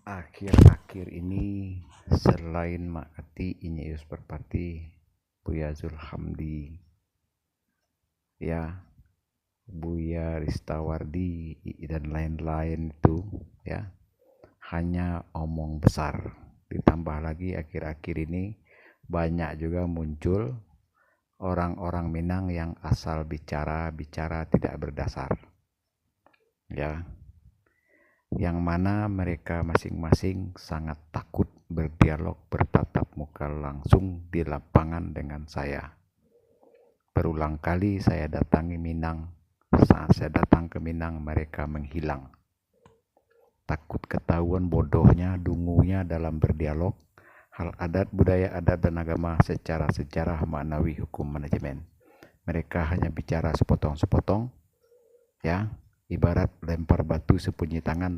Akhir-akhir ini selain Mak Kati, Inyus Perpati, Buya Zulhamdi, ya, Buya Ristawardi dan lain-lain itu, ya, hanya omong besar. Ditambah lagi akhir-akhir ini banyak juga muncul orang-orang Minang yang asal bicara tidak berdasar, ya, yang mana mereka masing-masing sangat takut berdialog bertatap muka langsung di lapangan dengan saya. Berulang kali saya datangi Minang, saat saya datang ke Minang mereka menghilang. Takut ketahuan bodohnya, dungunya dalam berdialog hal adat, budaya, adat dan agama secara sejarah, maknawi, hukum, manajemen. Mereka hanya bicara sepotong-sepotong, ya, ibarat lempar batu sepunyi tangan